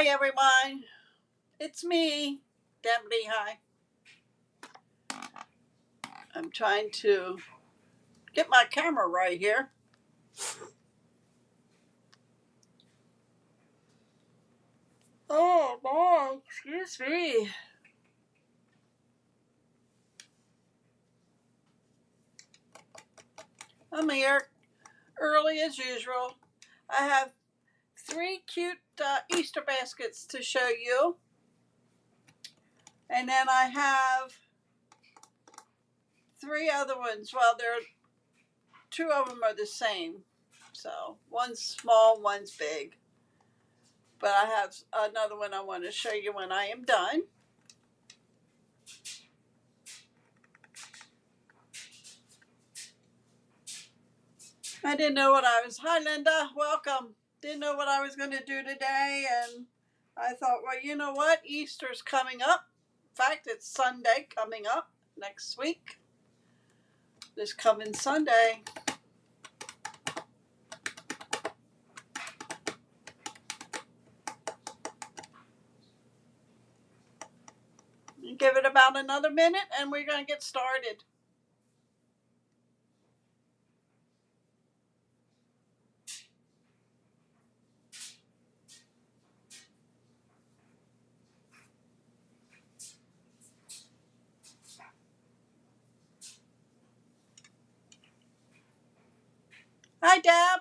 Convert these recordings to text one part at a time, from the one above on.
Hi everyone, it's me, Deputy. Hi. I'm trying to get my camera right here. Oh boy, excuse me. I'm here early as usual. I have three cute Easter baskets to show you. And then I have three other ones. Well, two of them are the same. So one's small, one's big. But I have another one I want to show you when I am done. I didn't know what I was. Hi, Linda. Welcome. Didn't know what I was going to do today, and I thought, well, you know what? Easter's coming up. In fact, it's Sunday coming up next week. This coming Sunday. Give it about another minute, and we're going to get started. Hi, Deb.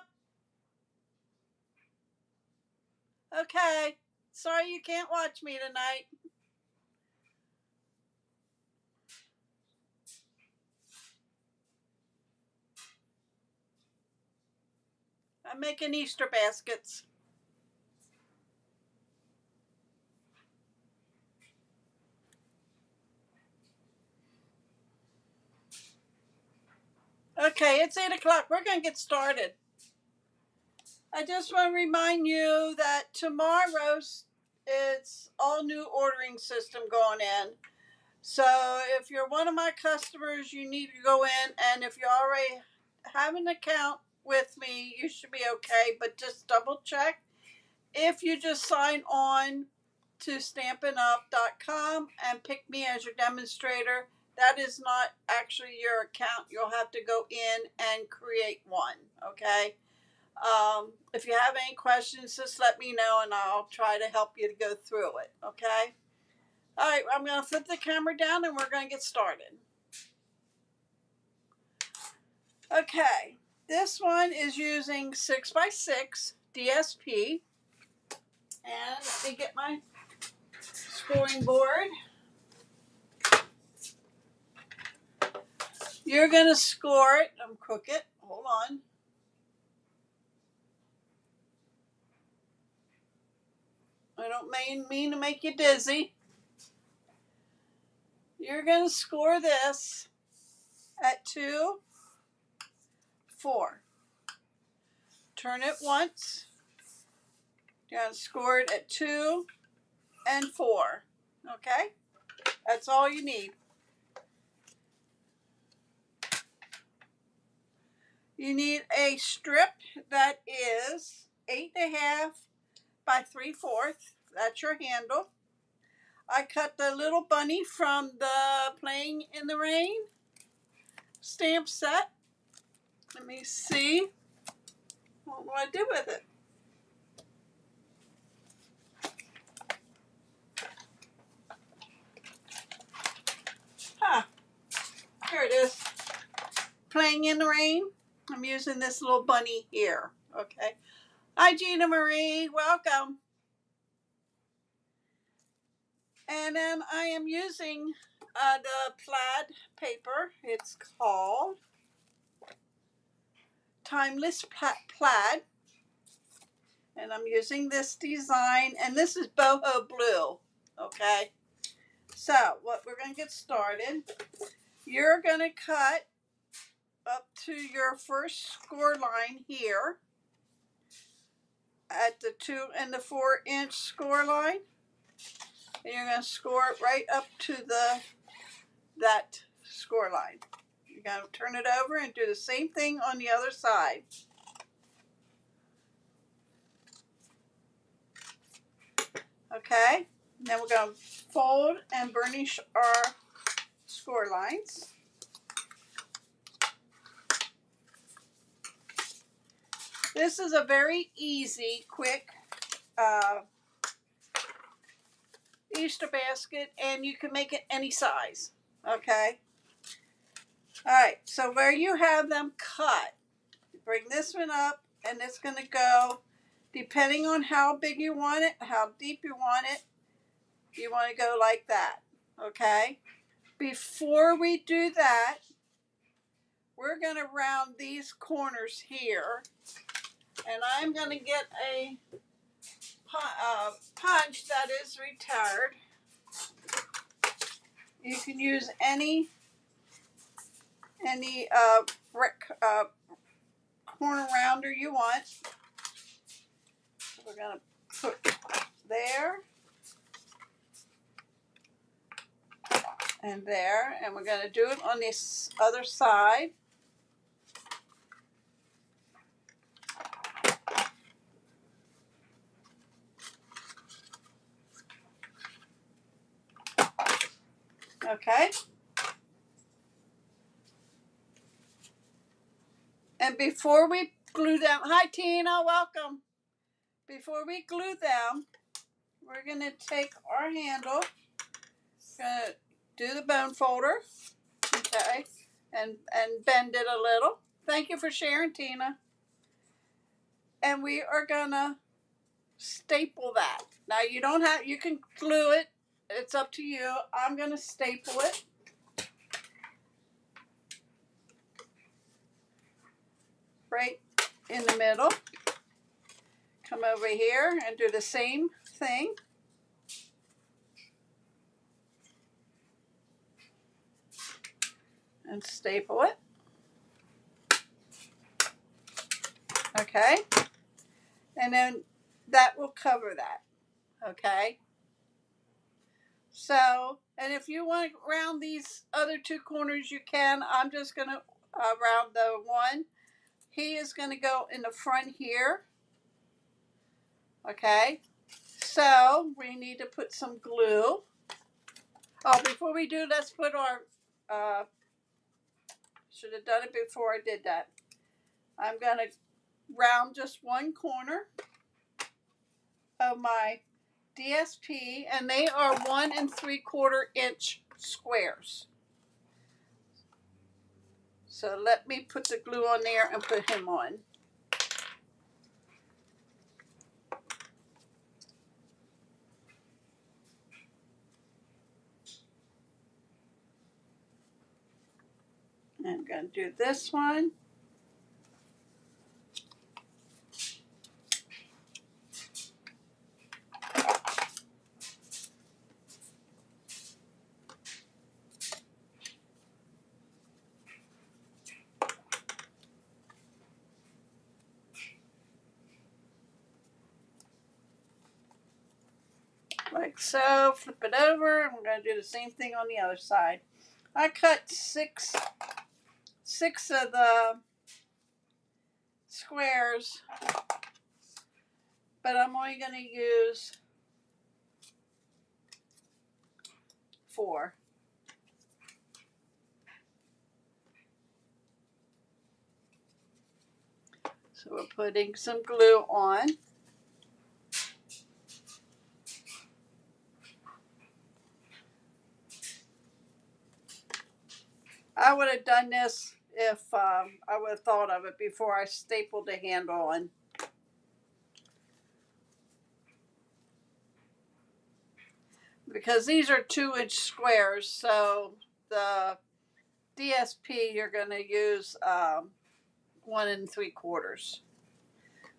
Okay. Sorry you can't watch me tonight. I'm making Easter baskets. Okay, it's 8 o'clock. We're going to get started. I just want to remind you that tomorrow it's all new ordering system going in. So if you're one of my customers, you need to go in, and if you already have an account with me, you should be okay, but just double check. If you just sign on to stampinup.com and pick me as your demonstrator, that is not actually your account. You'll have to go in and create one, okay? If you have any questions, just let me know and I'll try to help you to go through it, okay? All right, I'm going to flip the camera down and we're going to get started. Okay, this one is using 6x6 DSP. And let me get my scoring board. You're going to score it. I'm crooked. Hold on. I don't mean to make you dizzy. You're going to score this at 2, 4. Turn it once. You're going to score it at 2 and 4. Okay? That's all you need. You need a strip that is 8.5 by 3/4. That's your handle. I cut the little bunny from the Playing in the Rain stamp set. Let me see. What do I do with it? Here it is. Playing in the Rain. I'm using this little bunny here. Okay. Hi, Gina Marie. Welcome. And then I am using the plaid paper. It's called Timeless Plaid. And I'm using this design. And this is boho blue. Okay. So what we're going to get started. You're going to cut up to your first score line here at the 2 and the 4 inch score line, and you're going to score it right up to that score line. You're going to turn it over and do the same thing on the other side. Okay, then we're going to fold and burnish our score lines. This is a very easy, quick Easter basket, and you can make it any size. Okay. All right. So where you have them cut, bring this one up, and it's going to go, depending on how big you want it, how deep you want it. You want to go like that. Okay. Before we do that, we're going to round these corners here, and I'm going to get a punch that is retired. You can use any corner rounder you want. So we're going to put there and there, and we're going to do it on this other side. Okay. And before we glue them, hi Tina, welcome. Before we glue them, we're going to take our handle, going to do the bone folder, okay, and bend it a little. Thank you for sharing, Tina. And we are going to staple that. Now you don't have, you can glue it. It's up to you. I'm going to staple it. Right in the middle. Come over here and do the same thing. And staple it. Okay. And then that will cover that. Okay. So, and if you want to round these other two corners, you can. I'm just going to round the one. He is going to go in the front here. Okay. So, we need to put some glue. Oh, before we do, let's put our, should have done it before I did that. I'm going to round just one corner of my DSP, and they are 1 3/4 inch squares. So let me put the glue on there and put him on. I'm going to do this one. Like so, flip it over, and we're going to do the same thing on the other side. I cut six of the squares, but I'm only going to use 4. So we're putting some glue on. I would have done this if I would have thought of it before I stapled the handle on. Because these are 2-inch squares, so the DSP you're going to use 1 3/4.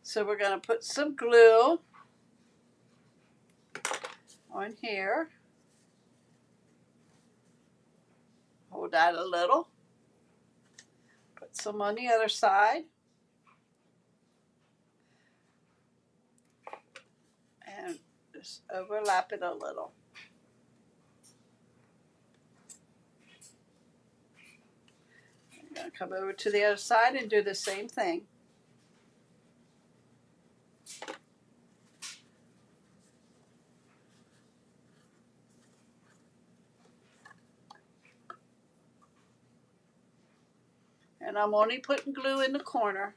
So we're going to put some glue on here. Hold that a little. Put some on the other side. And just overlap it a little. I'm going to come over to the other side and do the same thing. And I'm only putting glue in the corner.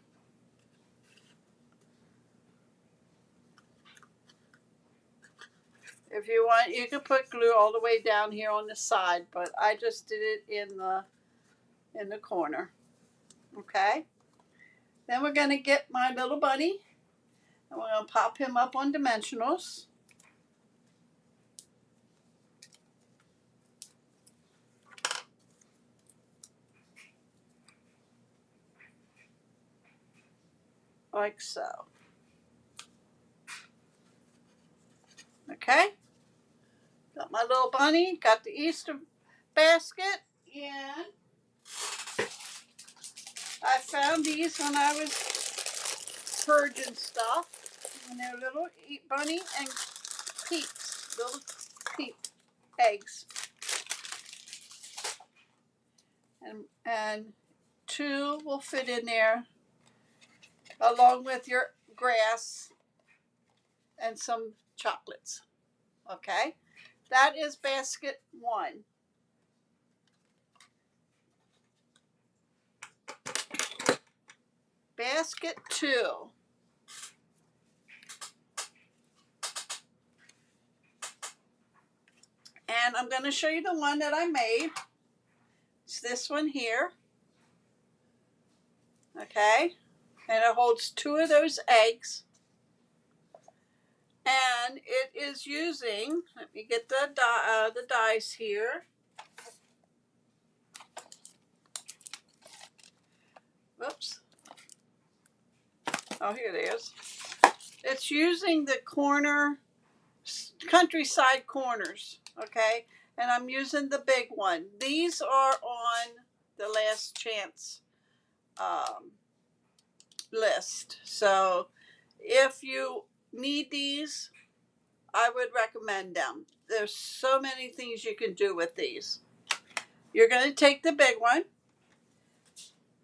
If you want, you can put glue all the way down here on the side, but I just did it in the corner. Okay? Then we're going to get my little bunny, and we're going to pop him up on dimensionals. Like so. Okay? Got my little bunny, got the Easter basket, and I found these when I was purging stuff. And they're little bunny and peeps, little peep eggs. And 2 will fit in there along with your grass and some chocolates. Okay? That is basket 1. Basket 2. And I'm going to show you the one that I made. It's this one here. Okay? And it holds 2 of those eggs. And it is using, let me get the dice here. Whoops. Oh, here it is. It's using the countryside corners, okay? And I'm using the big one. These are on the last chance list. So if you need these, I would recommend them. There's so many things you can do with these. You're going to take the big one.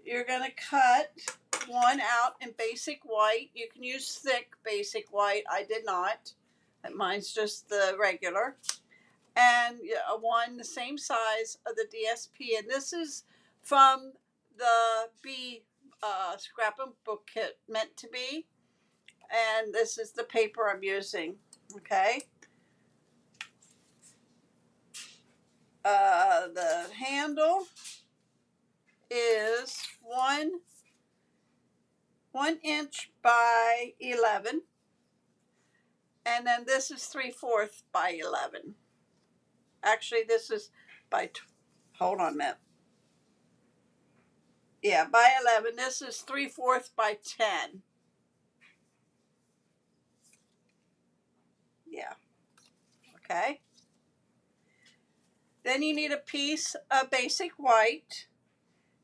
You're going to cut one out in basic white. You can use thick basic white. I did not. Mine's just the regular. And one the same size of the DSP. And this is from the Bee scrapbook book kit, meant to be. And this is the paper I'm using. Okay. The handle is 1 inch by 11. And then this is 3/4 by 11. Actually, this is by, hold on a minute. Yeah, by 11. This is 3/4 by 10. Yeah. Okay. Then you need a piece of basic white.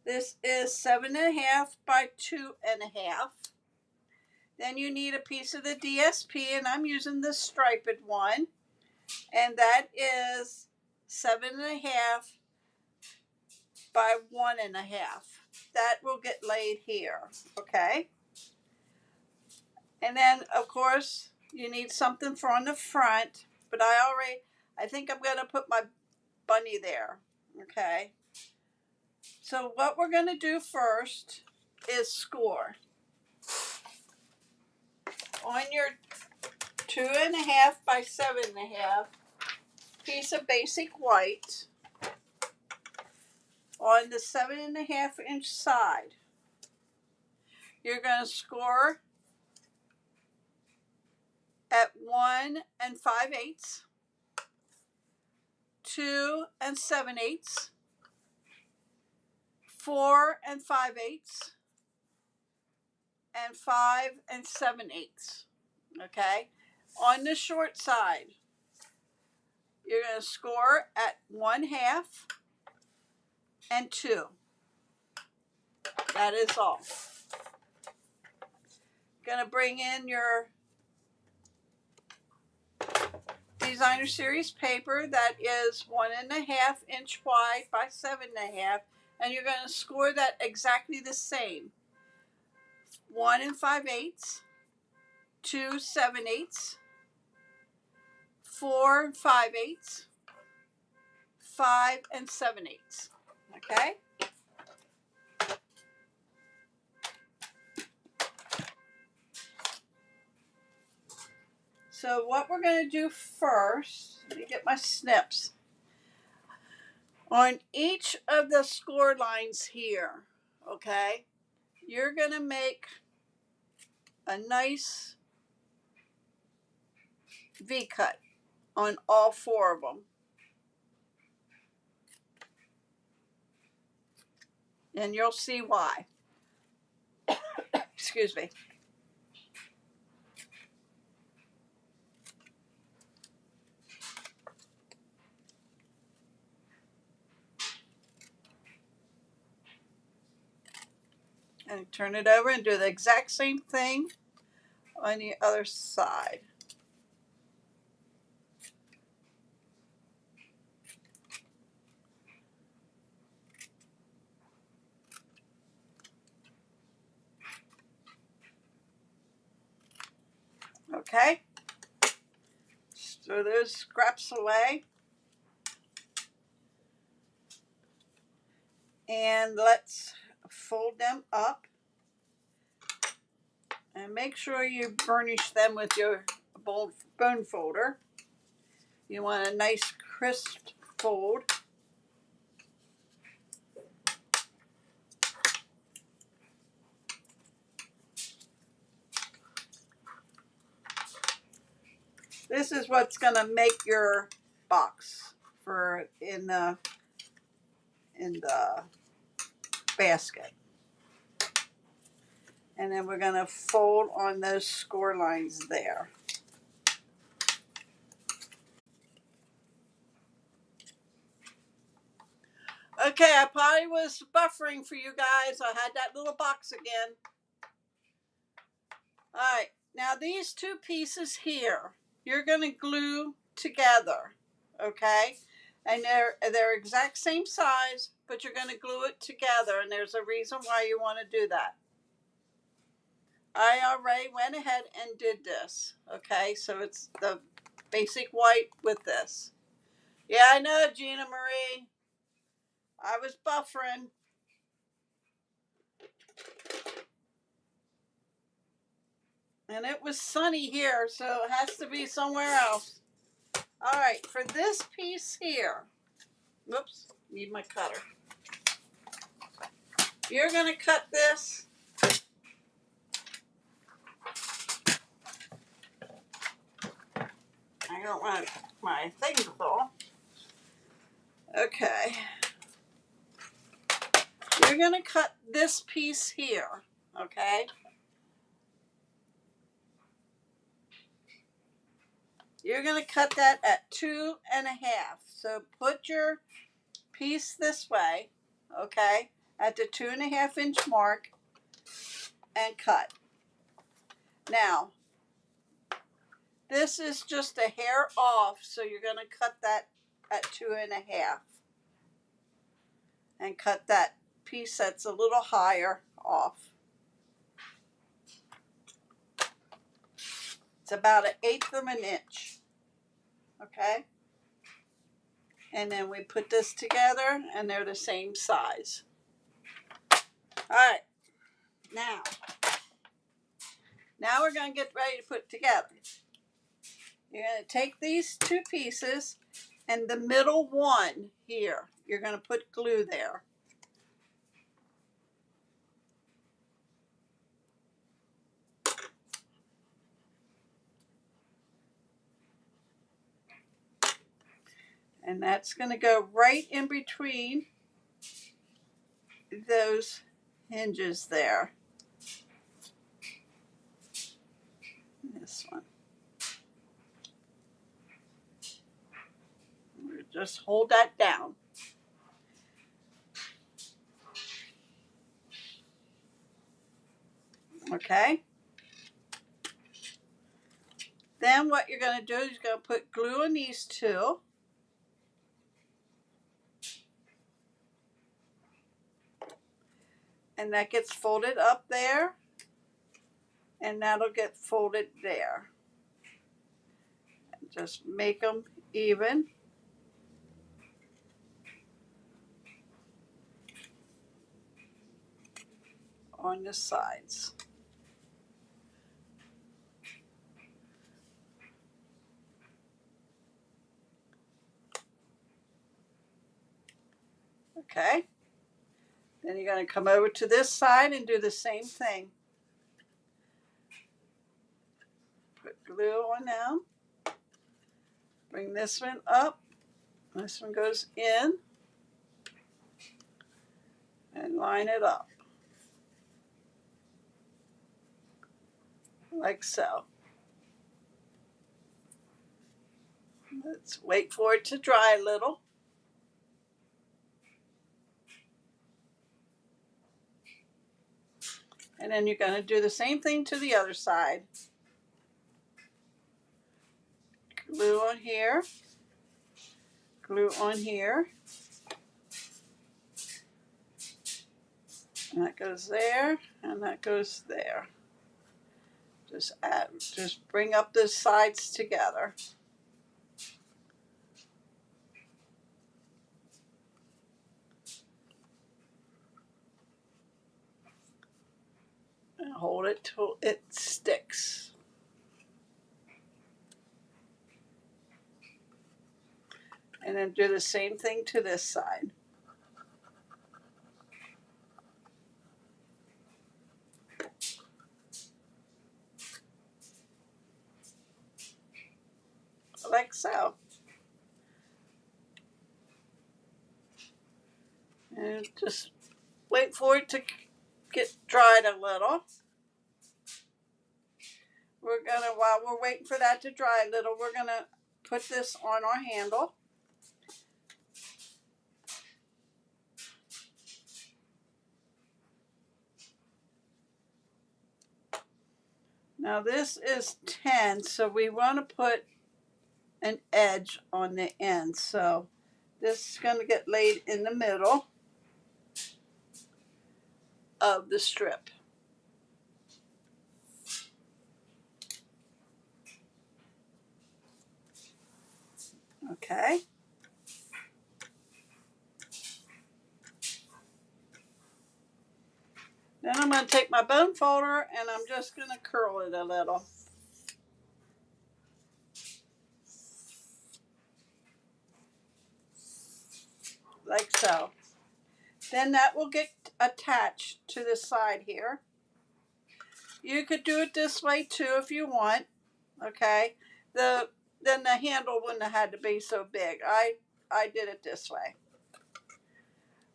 This is 7.5 by 2.5. Then you need a piece of the DSP, and I'm using the striped one. And that is 7.5 by 1.5. That will get laid here, okay? And then, of course, you need something for on the front, but I think I'm going to put my bunny there, okay? So what we're going to do first is score. On your 2.5 by 7.5 piece of basic white, on the 7.5 inch side, you're going to score at 1 5/8, 2 7/8, 4 5/8, and 5 7/8. Okay? On the short side, you're going to score at 1/2 and 2. That is all. Going to bring in your designer series paper that is 1.5 inch wide by 7.5, and you're going to score that exactly the same. 1 5/8, 2 7/8, 4 5/8, 5 7/8. Okay? So what we're going to do first, let me get my snips. On each of the score lines here, okay, you're going to make a nice V-cut on all 4 of them. And you'll see why. Excuse me. And turn it over and do the exact same thing on the other side. Okay? Just throw those scraps away. And let's fold them up. And make sure you burnish them with your bone folder. You want a nice crisp fold. This is what's going to make your box for in the basket. And then we're going to fold on those score lines there. Okay, I probably was buffering for you guys. I had that little box again. All right, now these 2 pieces here, you're going to glue together, okay? And they're exact same size, but you're going to glue it together, and there's a reason why you want to do that. I already went ahead and did this, okay? So it's the basic white with this. Yeah, I know, Gina Marie. I was buffering. And it was sunny here, so it has to be somewhere else. All right, for this piece here, whoops, need my cutter. You're going to cut this. I don't want my thing to fall. Okay. You're going to cut this piece here, okay? You're going to cut that at 2 1/2. So put your piece this way, okay, at the 2 1/2 inch mark and cut. Now, this is just a hair off, so you're going to cut that at 2 1/2 and cut that piece that's a little higher off. It's about 1/8 of an inch, okay? And then we put this together and they're the same size. All right, now we're going to get ready to put together. You're going to take these 2 pieces and the middle one here, you're going to put glue there. And that's going to go right in between those hinges there. This one. Just hold that down. Okay. Then what you're going to do is you're going to put glue on these 2. And that gets folded up there. And that'll get folded there. Just make them even. On the sides. Okay. Then you're going to come over to this side and do the same thing. Put glue on now. Bring this one up. This one goes in. And line it up. Like so. Let's wait for it to dry a little. And then you're going to do the same thing to the other side. Glue on here. Glue on here. And that goes there, and that goes there. Just bring up the sides together. And hold it till it sticks. And then do the same thing to this side. Like so. And just wait for it to get dried a little. While we're waiting for that to dry a little, we're gonna put this on our handle. Now this is 10, so we want to put an edge on the end. So this is going to get laid in the middle of the strip. Okay. Then I'm going to take my bone folder and I'm just going to curl it a little. Like so. Then that will get attached to the side here. You could do it this way too if you want. Okay. Then the handle wouldn't have had to be so big. I did it this way.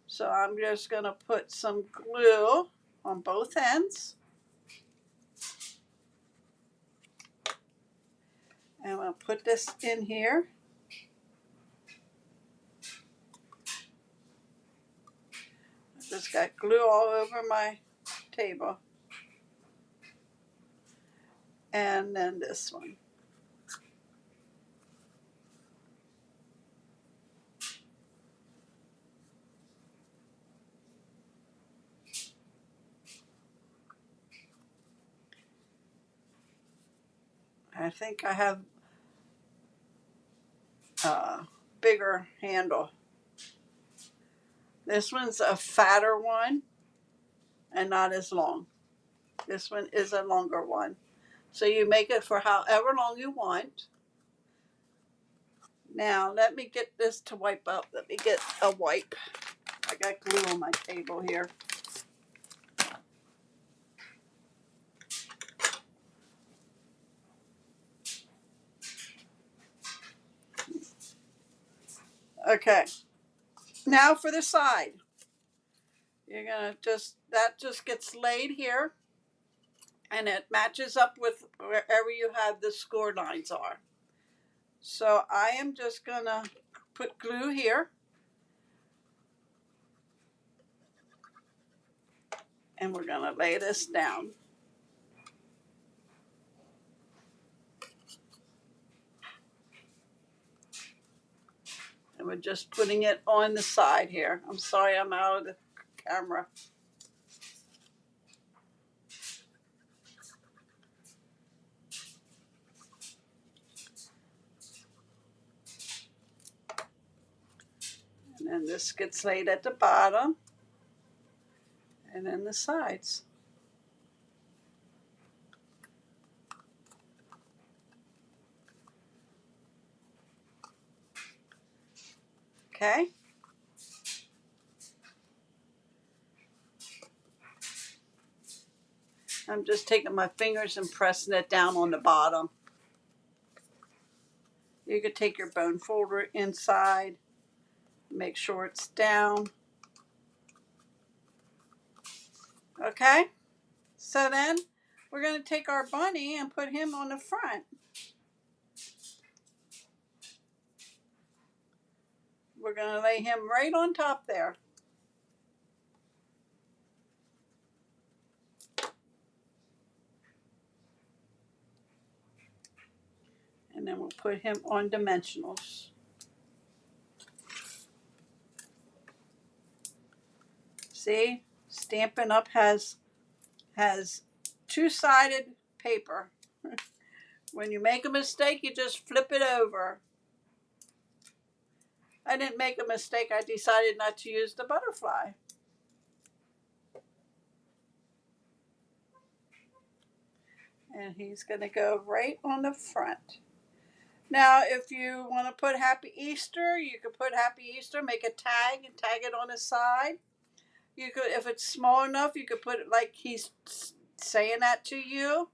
So I'm just going to put some glue on both ends. And we'll put this in here. I just got glue all over my table. And then this one. I think I have a bigger handle. This one's a fatter one and not as long. This one is a longer one. So you make it for however long you want. Now let me get this to wipe up. Let me get a wipe. I got glue on my table here. Okay. Now for the side. You're gonna that just gets laid here and it matches up with wherever you have the score lines are. So I am just gonna put glue here and we're gonna lay this down. And we're just putting it on the side here. I'm sorry I'm out of the camera. And then this gets laid at the bottom and then the sides. Okay. I'm just taking my fingers and pressing it down on the bottom. You could take your bone folder inside, make sure it's down. Okay, so then we're going to take our bunny and put him on the front. We're going to lay him right on top there. And then we'll put him on dimensionals. See, Stampin' Up! has two-sided paper. When you make a mistake, you just flip it over. I didn't make a mistake. I decided not to use the butterfly. And he's going to go right on the front. Now, if you want to put Happy Easter, you could put Happy Easter, make a tag and tag it on the side. You could, if it's small enough, you could put it like he's saying that to you.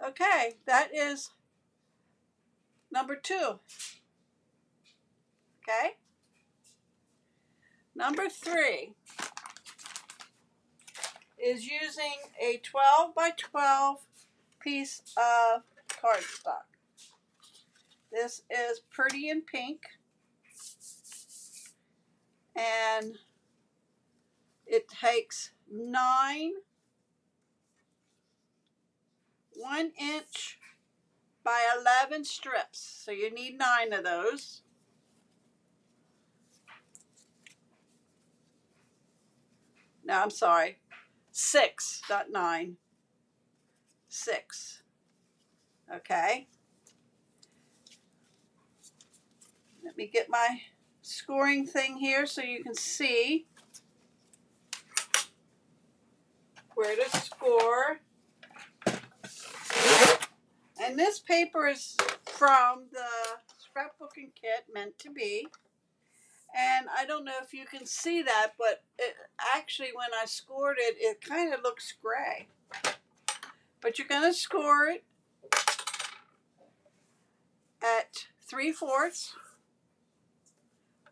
Okay, that is number 2. Okay? Number 3 is using a 12 by 12 piece of cardstock. This is Pretty in Pink, and it takes 9 1-inch by 11 strips, so you need 9 of those. No, I'm sorry, 6, not 9. 6. Okay. Let me get my scoring thing here so you can see where to score. And this paper is from the scrapbooking kit, Meant to Be. And I don't know if you can see that, but it, actually when I scored it, it kind of looks gray. But you're going to score it at 3/4,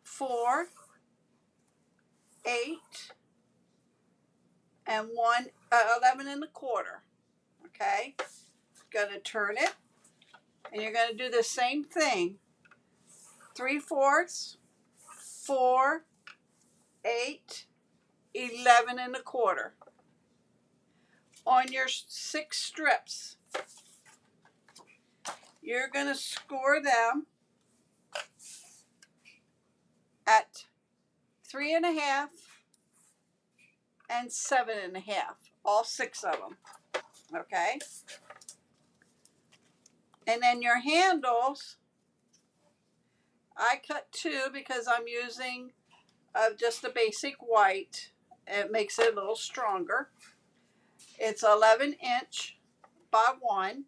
4, 8, and 11 1/4. Okay? Going to turn it, and you're going to do the same thing. 3/4, 4, 8, 11 1/4. On your 6 strips, you're going to score them at 3 1/2 and 7 1/2, all 6 of them. Okay? And then your handles, I cut 2 because I'm using just a basic white. It makes it a little stronger. It's 11-inch by 1.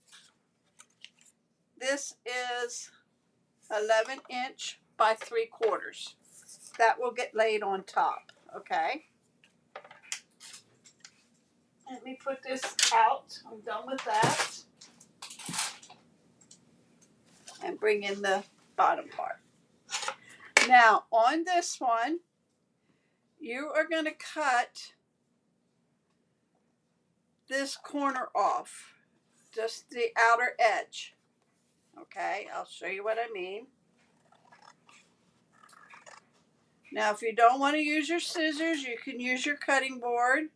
This is 11-inch by 3/4. That will get laid on top. Okay. Let me put this out. I'm done with that. And bring in the bottom part. Now, on this one, you are going to cut this corner off, just the outer edge. Okay, I'll show you what I mean. Now, if you don't want to use your scissors, you can use your cutting board.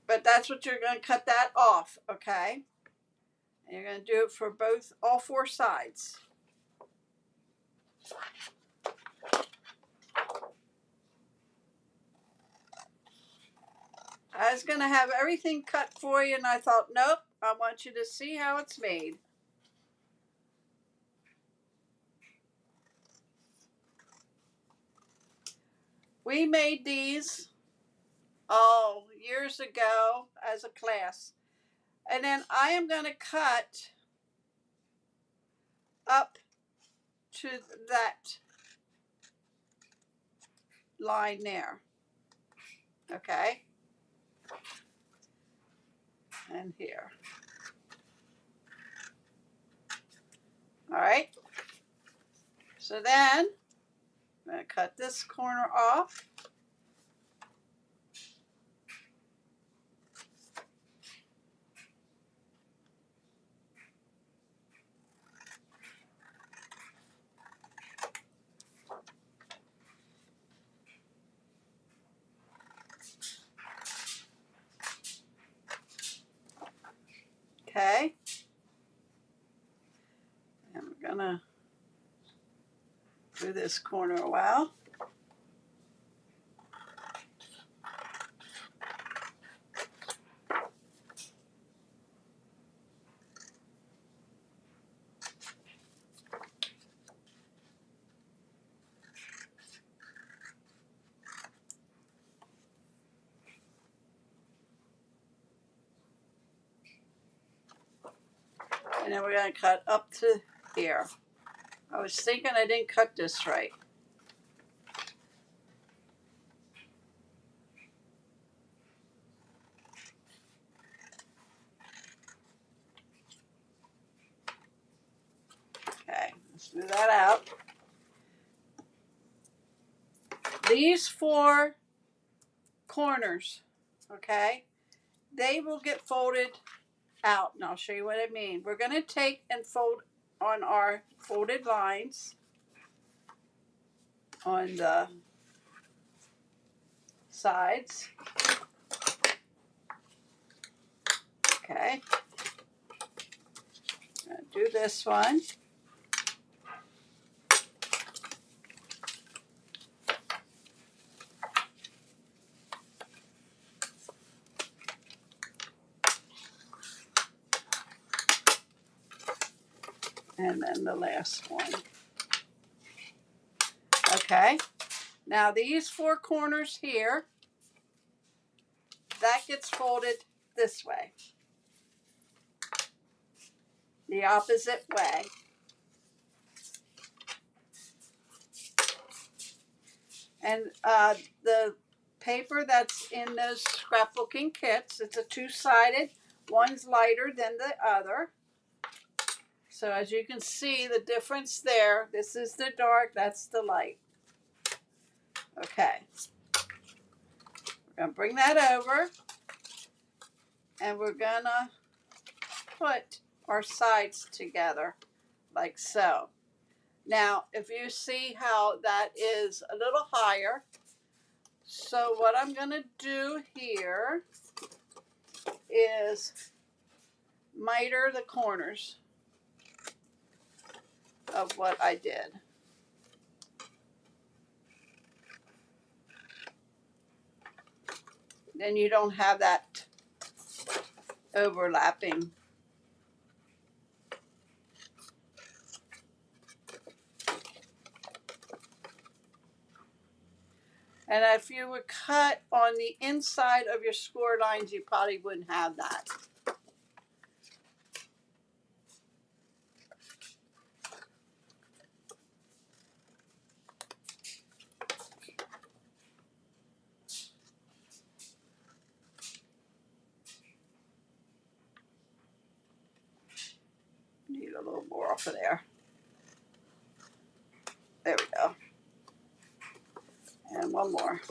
But that's what you're going to cut that off, okay? And you're going to do it for all 4 sides. I was going to have everything cut for you, and I thought, nope, I want you to see how it's made. We made these, years ago as a class. And then I am going to cut up to that line there. Okay? And here. All right? So then, I'm going to cut this corner off. Okay? And we're going to do this corner a while. And then we're going to cut up to here. I was thinking I didn't cut this right. Okay, let's move that out. These 4 corners, okay, they will get folded out, and I'll show you what I mean. We're going to take and fold on our folded lines on the sides. Okay, I'm going to do this one. And then the last one. Okay, now these 4 corners here, that gets folded this way, the opposite way. And the paper that's in those scrapbooking kits, it's a 2-sided. One's lighter than the other. So as you can see the difference there, this is the dark, that's the light. Okay. We're going to bring that over, and we're going to put our sides together like so. Now, if you see how that is a little higher, so what I'm going to do here is miter the corners of what I did. Then you don't have that overlapping. And if you would cut on the inside of your score lines, you probably wouldn't have that. Need a little more off of there. There we go. And one more.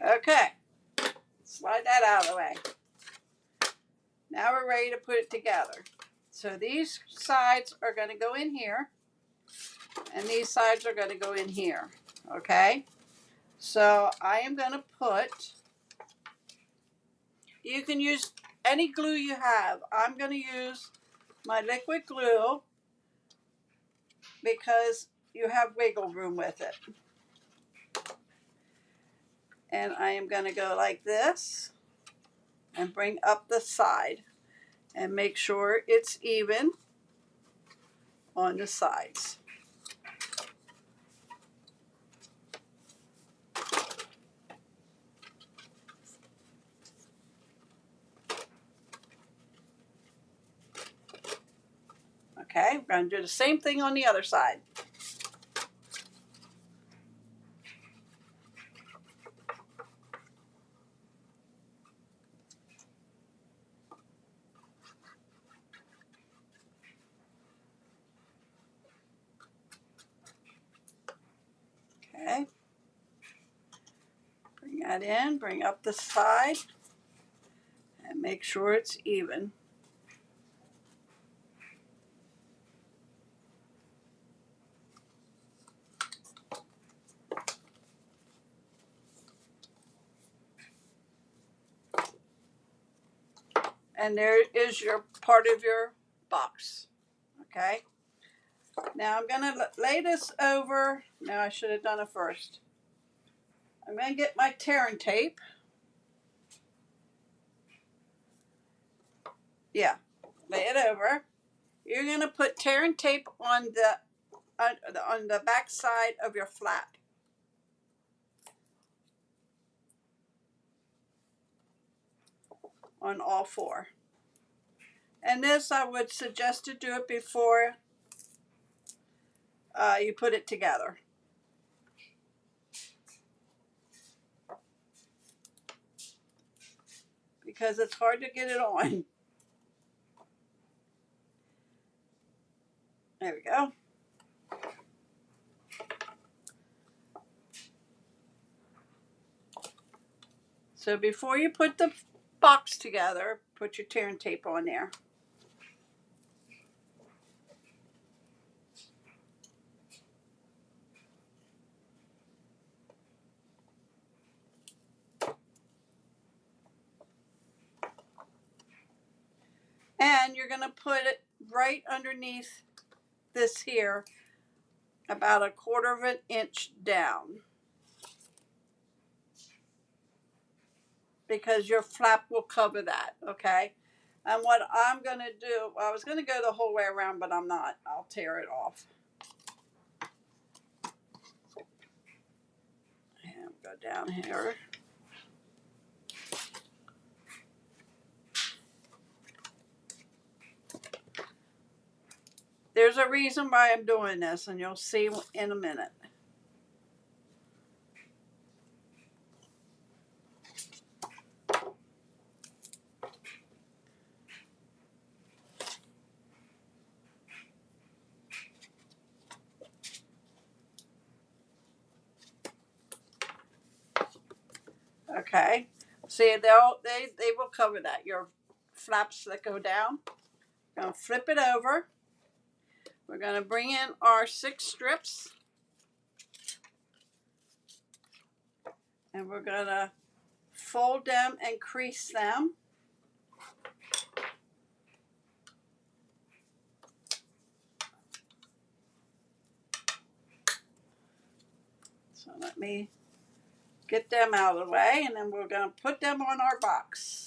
Okay. Slide that out of the way. Now we're ready to put it together. So these sides are going to go in here, and these sides are going to go in here. Okay? So I am going to put, you can use any glue you have. I'm going to use my liquid glue because you have wiggle room with it. And I am going to go like this and bring up the side and make sure it's even on the sides. We're going to do the same thing on the other side. Okay. Bring that in, bring up the side, and make sure it's even. And there is your part of your box. Okay. Now I'm going to lay this over. No, I should have done it first. I'm going to get my tearing tape. Yeah, lay it over. You're going to put tearing tape on the back side of your flap. On all four. And this, I would suggest to do it before you put it together. Because it's hard to get it on. There we go. So before you put the box together, put your tearing tape on there. And you're going to put it right underneath this here, about 1/4 of an inch down. Because your flap will cover that, okay? And what I'm going to do, well, I was going to go the whole way around, but I'm not. I'll tear it off. And go down here. There's a reason why I'm doing this, and you'll see in a minute. Okay, see, they will cover that. Your flaps that go down. We're going to flip it over. We're going to bring in our 6 strips. And we're going to fold them and crease them. So let me get them out of the way, and then we're going to put them on our box.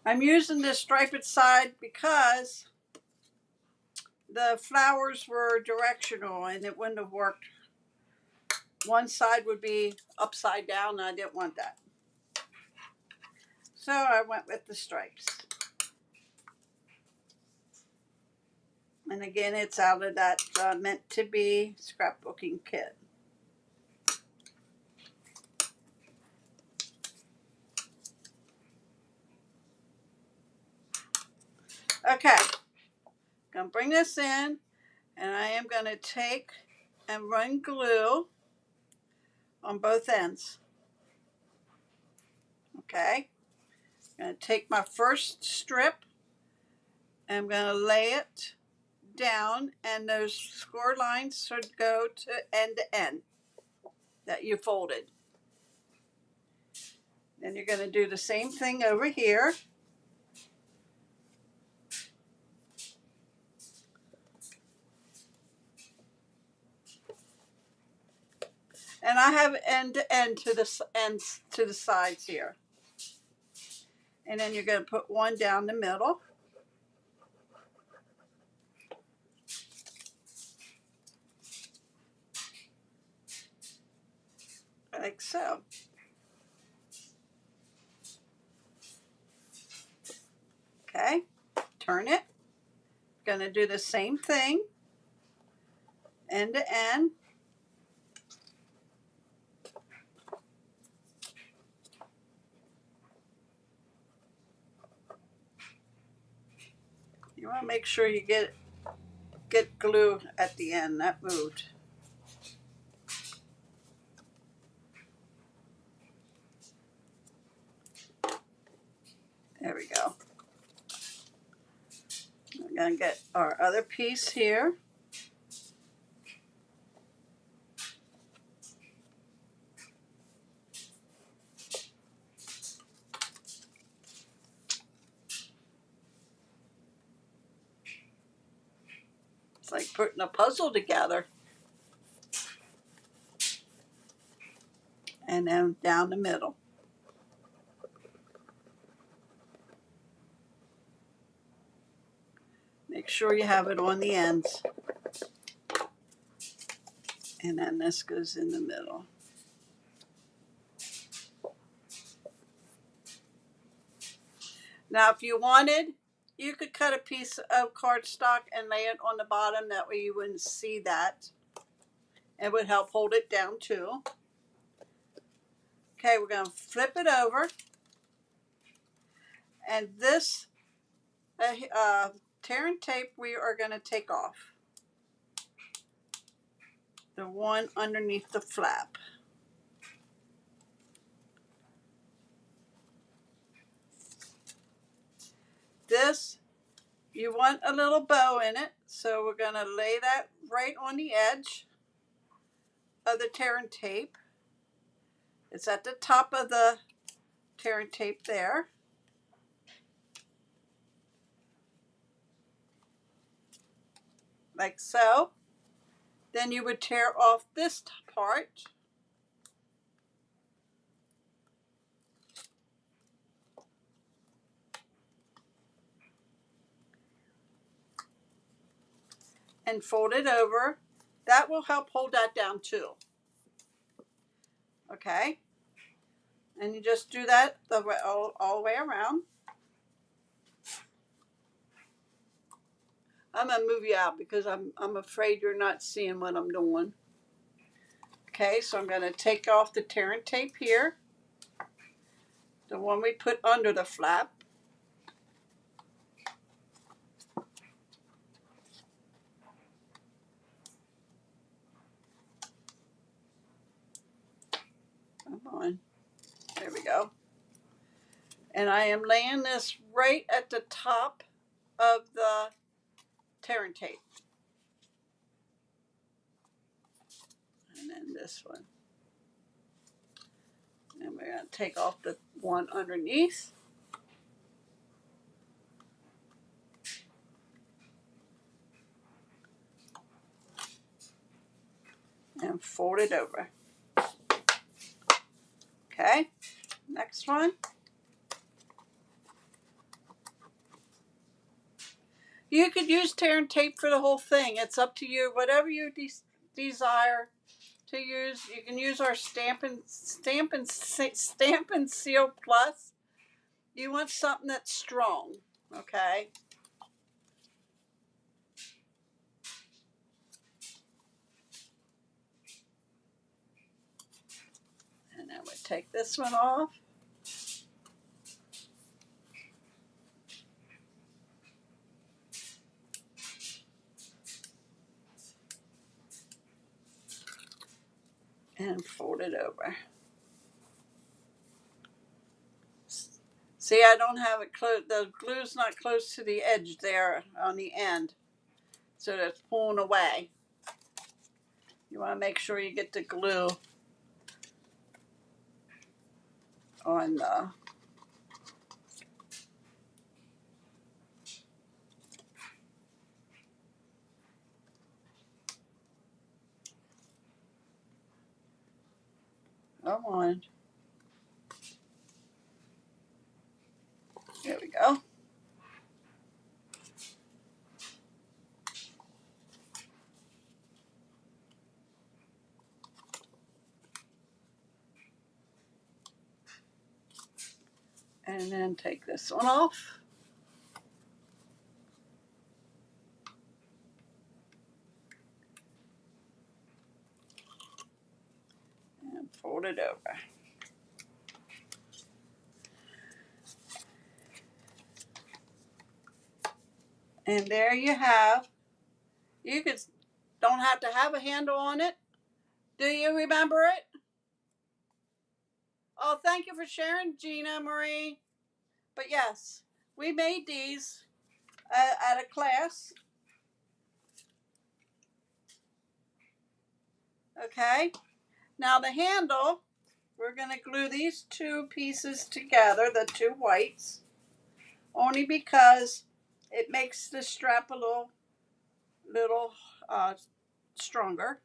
I'm using this striped side because the flowers were directional and it wouldn't have worked. One side would be upside down and I didn't want that. So I went with the stripes. And again, it's out of that Meant to Be scrapbooking kit. Okay, I'm going to bring this in, and I am going to take and run glue on both ends. Okay, I'm going to take my first strip, and I'm going to lay it down, and those score lines should go to end that you folded. Then you're going to do the same thing over here. And I have end to end to the ends to the sides here. And then you're going to put one down the middle. Like so. Okay, turn it. Going to do the same thing, end to end. You want to make sure you get glue at the end. That moved. There we go. We're going to get our other piece here. It's like putting a puzzle together. And then down the middle. Make sure you have it on the ends. And then this goes in the middle. Now if you wanted, you could cut a piece of cardstock and lay it on the bottom. That way you wouldn't see that. It would help hold it down too. Okay, we're going to flip it over. And this tear and tape we are going to take off. The one underneath the flap. This, you want a little bow in it, so we're going to lay that right on the edge of the tear and tape. It's at the top of the tear and tape there. Like so. Then you would tear off this part. And fold it over. That will help hold that down too. Okay? And you just do that all the way around. I'm going to move you out because I'm afraid you're not seeing what I'm doing. Okay, so I'm going to take off the tear and tape here. The one we put under the flap. Come on. There we go. And I am laying this right at the top of the tear and tape. And then this one. And we're going to take off the one underneath. And fold it over. Okay, next one. You could use tear and tape for the whole thing. It's up to you. Whatever you desire to use. You can use our Stampin' Seal Plus. You want something that's strong, okay? And then we take this one off. And fold it over. See, I don't have it close. The glue's not close to the edge there on the end. So that's pulling away. You want to make sure you get the glue on the Come on. There we go. And then take this one off. And fold it over. And there you have. You don't have to have a handle on it. Do you remember it? Oh, thank you for sharing, Gina Marie. But yes, we made these at a class. Okay. Now the handle, we're going to glue these two pieces together, the two whites, only because it makes the strap a little stronger.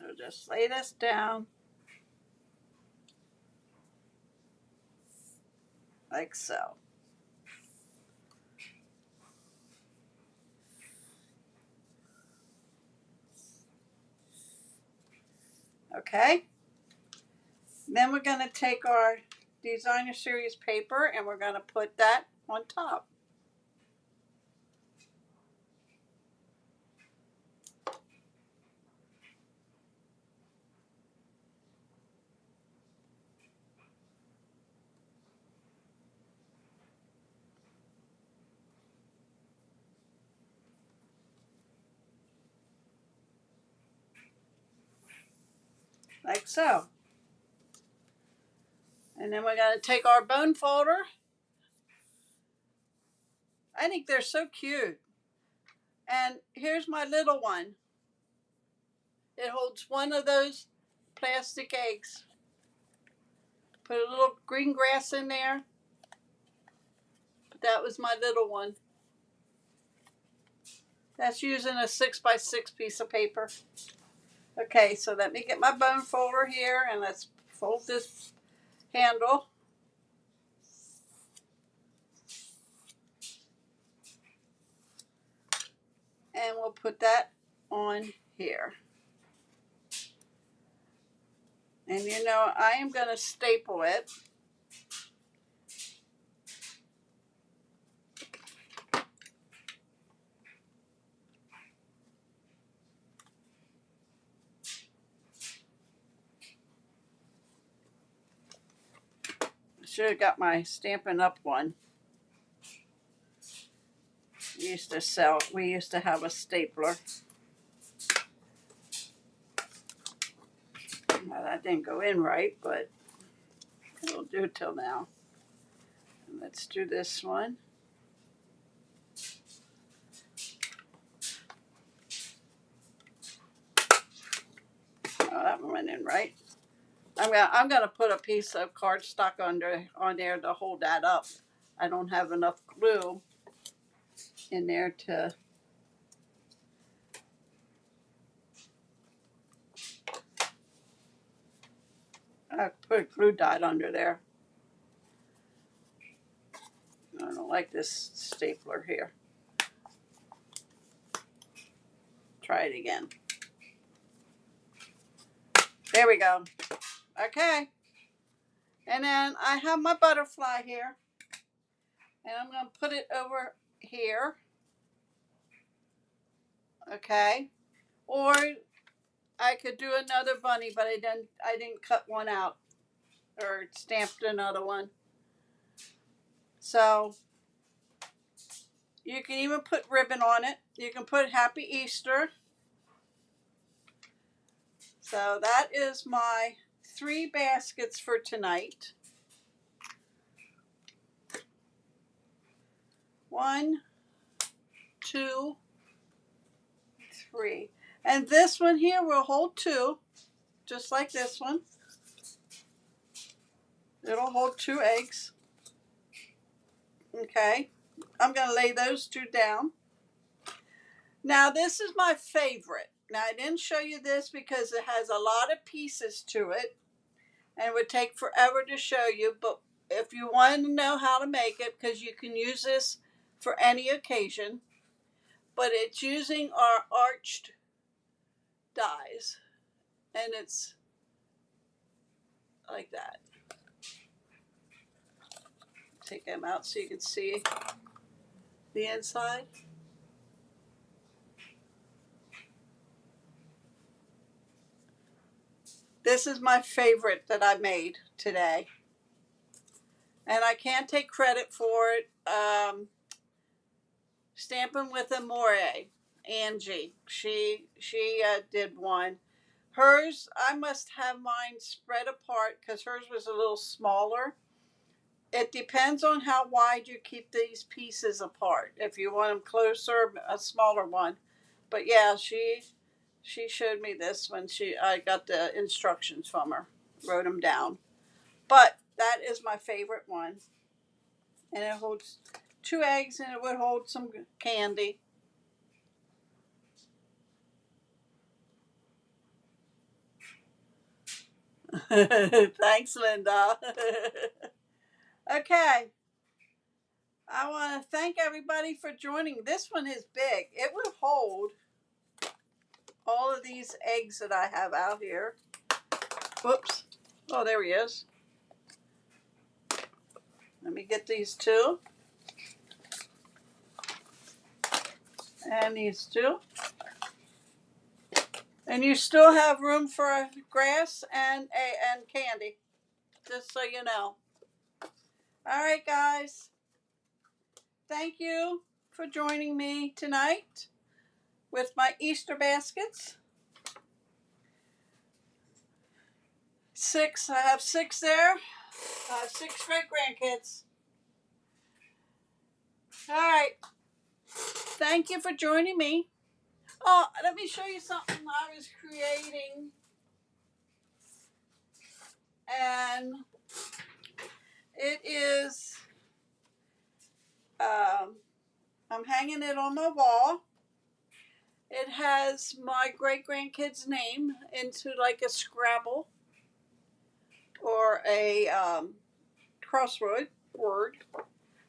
So just lay this down like so. Okay. Then we're going to take our designer series paper and we're going to put that on top. Like so. And then we're going to take our bone folder. I think they're so cute. And here's my little one. It holds one of those plastic eggs. Put a little green grass in there. But that was my little one. That's using a 6x6 piece of paper. Okay, so let me get my bone folder here and let's fold this handle. And we'll put that on here. And you know, I am going to staple it. I should have got my Stampin' Up one. We used to have a stapler. Well, that didn't go in right, but it'll do till now. And let's do this one. Oh, that one went in right. I'm gonna put a piece of cardstock on there to hold that up. I don't have enough glue in there to. I put a glue dot under there. I don't like this stapler here. Try it again. There we go. Okay. And then I have my butterfly here. And I'm going to put it over here. Okay. Or I could do another bunny, but I didn't cut one out or stamped another one. So you can even put ribbon on it. You can put Happy Easter. So that is my 3 baskets for tonight. 1, 2, 3. And this one here will hold 2, just like this one. It'll hold 2 eggs. Okay. I'm going to lay those 2 down. Now this is my favorite. Now I didn't show you this because it has a lot of pieces to it and it would take forever to show you, but if you want to know how to make it, because you can use this for any occasion, but it's using our arched dies, and it's like that. Take them out so you can see the inside. This is my favorite that I made today, and I can't take credit for it. Stampin' with Amore, Angie. She did one. Hers, I must have mine spread apart because hers was a little smaller. It depends on how wide you keep these pieces apart. If you want them closer, a smaller one. But yeah, she showed me this when I got the instructions from her, wrote them down. But that is my favorite one, and it holds 2 eggs, and it would hold some candy. Thanks, Linda. Okay. I want to thank everybody for joining. This one is big. It would hold all of these eggs that I have out here. Whoops. Oh, there he is. Let me get these two. And these two. And you still have room for grass and candy, just so you know. All right, guys. Thank you for joining me tonight with my Easter baskets. 6. I have 6 there. I have 6 great grandkids. All right. Thank you for joining me. Oh, let me show you something I was creating. And it is, I'm hanging it on my wall. It has my great grandkid's name into like a Scrabble or a crossword word,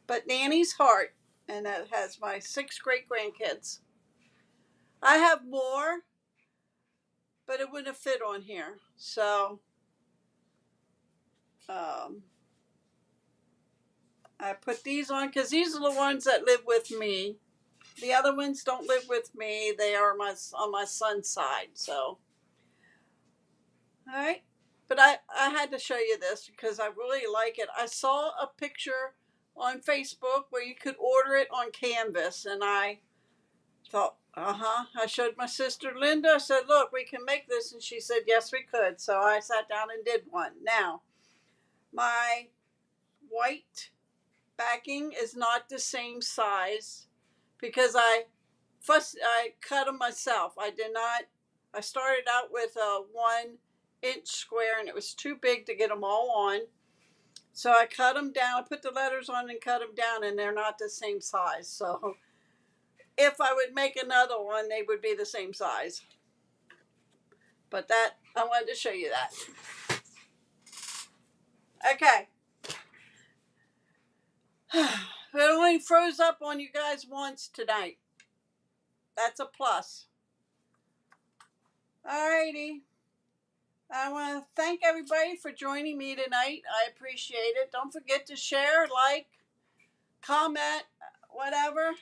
but Nanny's heart, and it has my 6 great grandkids. I have more, but it wouldn't fit on here, so I put these on because these are the ones that live with me. The other ones don't live with me. They are on my son's side. So, all right. But I had to show you this because I really like it. I saw a picture on Facebook where you could order it on canvas, and I thought, I showed my sister Linda. I said, look, we can make this. And she said, yes, we could. So I sat down and did one. Now, my white backing is not the same size because I cut them myself. I started out with a 1-inch square and it was too big to get them all on. So I cut them down, I put the letters on and cut them down, and they're not the same size. So if I would make another one, they would be the same size. But that, I wanted to show you that. Okay. It only froze up on you guys once tonight. That's a plus. Alrighty. I want to thank everybody for joining me tonight. I appreciate it. Don't forget to share, like, comment, whatever,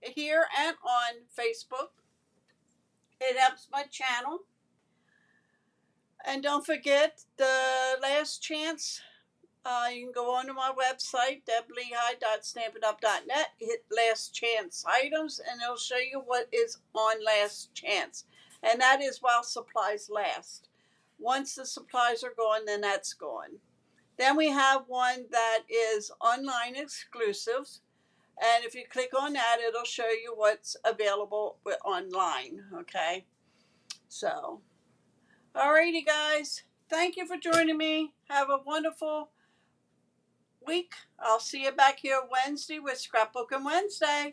here and on Facebook. It helps my channel. And don't forget the last chance. You can go onto my website, deblehigh.stampinup.net, hit last chance items, and it'll show you what is on last chance. And that is while supplies last. Once the supplies are gone, then that's gone. Then we have one that is online exclusives. And if you click on that, it'll show you what's available online. Okay. So, alrighty, guys. Thank you for joining me. Have a wonderful week. I'll see you back here Wednesday with Scrapbooking Wednesday.